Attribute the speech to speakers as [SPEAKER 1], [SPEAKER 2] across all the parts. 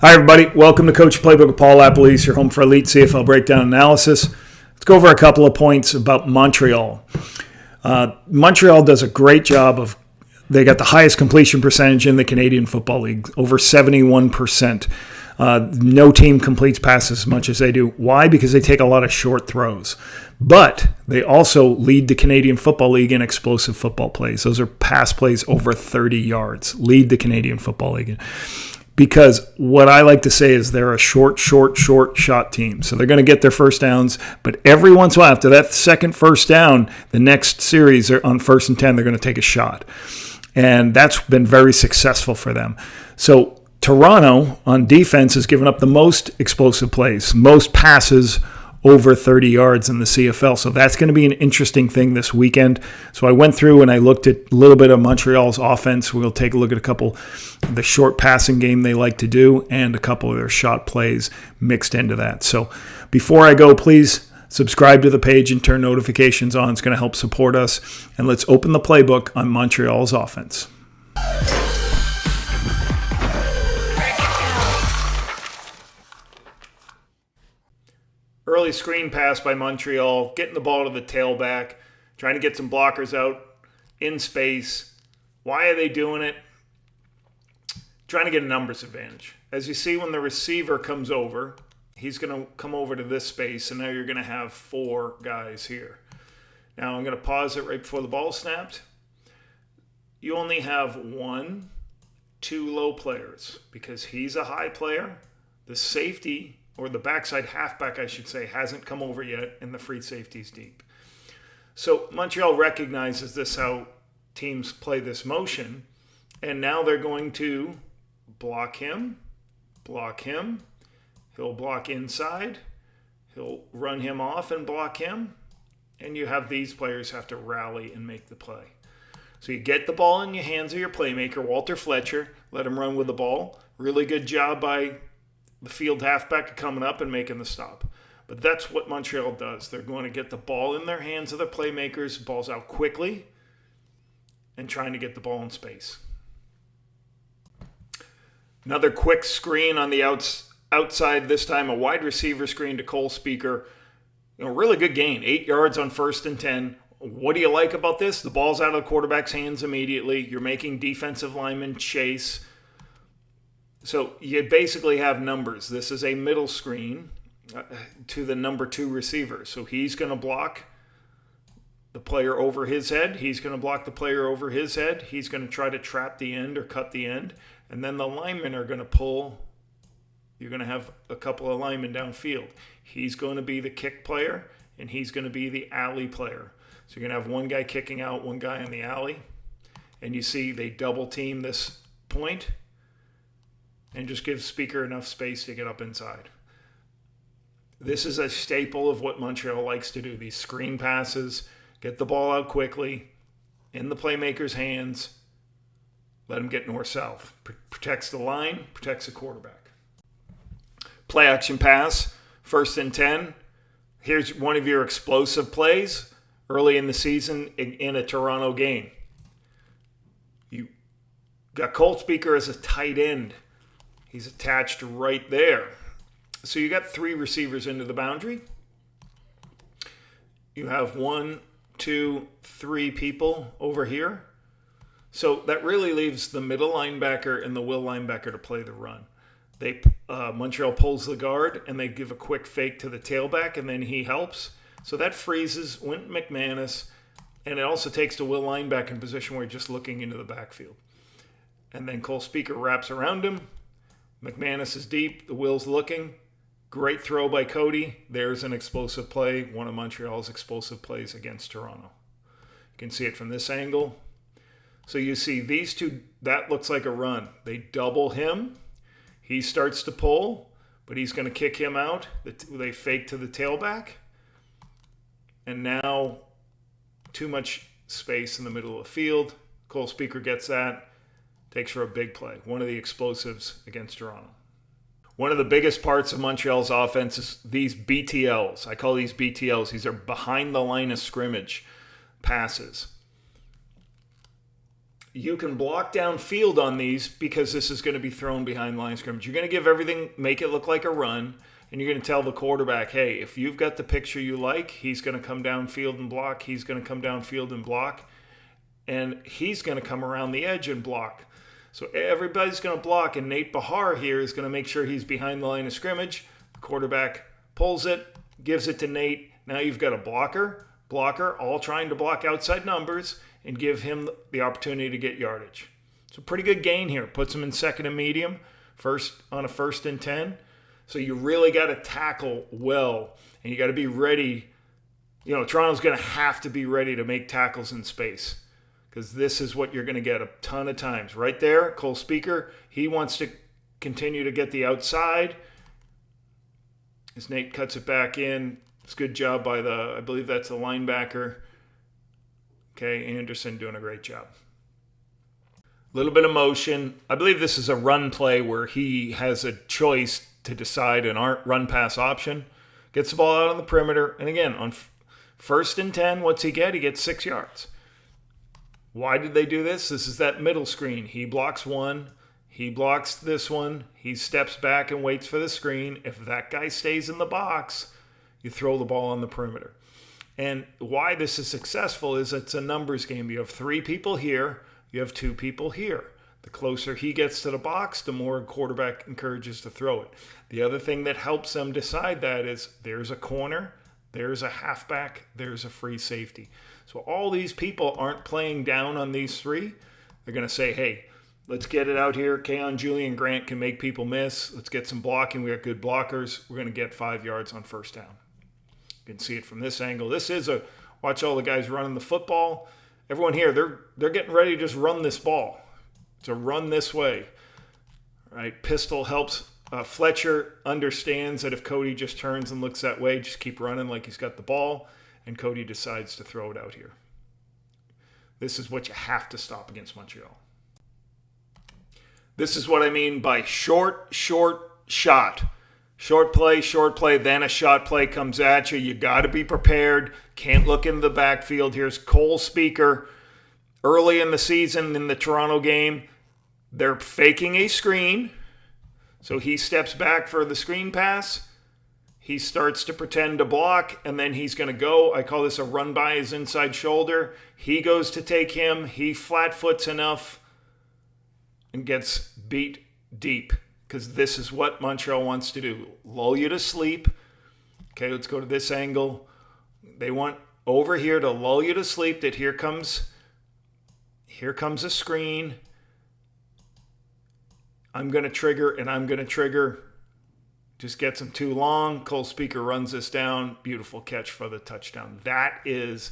[SPEAKER 1] Hi, everybody. Welcome to Coach Playbook with Paul LaPolice, your home for elite CFL breakdown analysis. Let's go over a couple of points about Montreal. Montreal does a great job they got the highest completion percentage in the Canadian Football League, over 71%. No team completes passes as much as they do. Why? Because they take a lot of short throws. But they also lead the Canadian Football League in explosive football plays. Those are pass plays over 30 yards. Lead the Canadian Football League. Because what I like to say is they're a short shot team. So they're going to get their first downs. But every once in a while, after that second first down, the next series on 1st and 10, they're going to take a shot. And that's been very successful for them. So Toronto on defense has given up the most explosive plays, most passes over 30 yards in the CFL. So that's going to be an interesting thing this weekend. So I went through and I looked at a little bit of Montreal's offense. We'll take a look at a couple of the short passing game they like to do and a couple of their shot plays mixed into that. So before I go, please subscribe to the page and turn notifications on. It's going to help support us. And let's open the playbook on Montreal's offense. Early screen pass by Montreal, getting the ball to the tailback, trying to get some blockers out in space. Why are they doing it? Trying to get a numbers advantage. As you see, when the receiver comes over, he's going to come over to this space, and now you're going to have 4 guys here. Now I'm going to pause it right before the ball snapped. You only have 1, 2 low players because he's a high player. The safety, or the backside halfback, I should say, hasn't come over yet, and the free safety's deep. So Montreal recognizes this, how teams play this motion, and now they're going to block him. He'll block inside. He'll run him off and block him, and you have these players have to rally and make the play. So you get the ball in your hands of your playmaker, Walter Fletcher, let him run with the ball. Really good job by the field halfback coming up and making the stop. But that's what Montreal does. They're going to get the ball in their hands of the playmakers, balls out quickly, and trying to get the ball in space. Another quick screen on the outside, this time a wide receiver screen to Cole Speaker. Really good gain, 8 yards on 1st and 10. What do you like about this? The ball's out of the quarterback's hands immediately. You're making defensive linemen chase. So you basically have numbers. This is a middle screen to the number 2 receiver. So he's going to block the player over his head. He's going to block the player over his head. He's going to try to trap the end or cut the end. And then the linemen are going to pull. You're going to have a couple of linemen downfield. He's going to be the kick player, and he's going to be the alley player. So you're going to have one guy kicking out, one guy in the alley. And you see they double team this point and just give Speaker enough space to get up inside. This is a staple of what Montreal likes to do. These screen passes, get the ball out quickly, in the playmaker's hands, let him get north-south. Protects the line, protects the quarterback. Play action pass, 1st and 10. Here's one of your explosive plays early in the season in a Toronto game. You got Cole Speaker as a tight end. He's attached right there. So you got 3 receivers into the boundary. You have 1, 2, 3 people over here. So that really leaves the middle linebacker and the will linebacker to play the run. Montreal pulls the guard, and they give a quick fake to the tailback, and then he helps. So that freezes Wynton McManus, and it also takes the will linebacker in position where he's just looking into the backfield. And then Cole Speaker wraps around him. McManus is deep. The Will's looking. Great throw by Cody. There's an explosive play, one of Montreal's explosive plays against Toronto. You can see it from this angle. So you see these two, that looks like a run. They double him. He starts to pull, but he's going to kick him out. They fake to the tailback. And now too much space in the middle of the field. Cole Speaker gets that. Takes for a big play. One of the explosives against Toronto. One of the biggest parts of Montreal's offense is these BTLs. I call these BTLs. These are behind the line of scrimmage passes. you can block downfield on these because this is going to be thrown behind line of scrimmage. You're going to give everything, make it look like a run, and you're going to tell the quarterback, hey, if you've got the picture you like, he's going to come downfield and block, he's going to come downfield and block, and he's going to come around the edge and block. So everybody's going to block, and Nate Bahar here is going to make sure he's behind the line of scrimmage. The quarterback pulls it, gives it to Nate. Now you've got a blocker, all trying to block outside numbers and give him the opportunity to get yardage. It's a pretty good gain here. Puts him in second and medium, on a 1st and 10. So you really got to tackle well, and you got to be ready. You know, Toronto's going to have to be ready to make tackles in space, because this is what you're going to get a ton of times. Right there, Cole Speaker, he wants to continue to get the outside. As Nate cuts it back in, it's a good job by I believe that's the linebacker. Okay, Anderson doing a great job. A little bit of motion. I believe this is a run play where he has a choice to decide an run-pass option. Gets the ball out on the perimeter. And again, on 1st and 10, what's he get? He gets 6 yards. Why did they do this? This is that middle screen. He blocks one. He blocks this one. He steps back and waits for the screen. If that guy stays in the box, you throw the ball on the perimeter. And why this is successful is it's a numbers game. You have 3 people here. You have 2 people here. The closer he gets to the box, the more a quarterback encourages to throw it. The other thing that helps them decide that is there's a corner, there's a halfback, there's a free safety. So all these people aren't playing down on these 3. They're going to say, hey, let's get it out here. Keon, Julian Grant can make people miss. Let's get some blocking. We got good blockers. We're going to get 5 yards on 1st down. You can see it from this angle. This is watch all the guys running the football. Everyone here, they're getting ready to just run this ball. To run this way. All right, pistol helps. Fletcher understands that if Cody just turns and looks that way, just keep running like he's got the ball, and Cody decides to throw it out here. This is what you have to stop against Montreal. This is what I mean by short shot. Short play, then a shot play comes at you. You got to be prepared. Can't look into the backfield. Here's Cole Speaker. Early in the season, in the Toronto game, they're faking a screen. So he steps back for the screen pass. He starts to pretend to block, and then he's going to go. I call this a run by his inside shoulder. He goes to take him. He flat-foots enough and gets beat deep, because this is what Montreal wants to do. Lull you to sleep. Okay, let's go to this angle. They want over here to lull you to sleep, that here comes a screen. I'm going to trigger, and I'm going to trigger. Just gets him too long. Cole Speaker runs this down. Beautiful catch for the touchdown. That is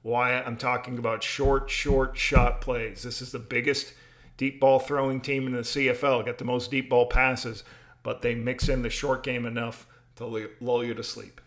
[SPEAKER 1] why I'm talking about short shot plays. This is the biggest deep ball throwing team in the CFL. Got the most deep ball passes, but they mix in the short game enough to lull you to sleep.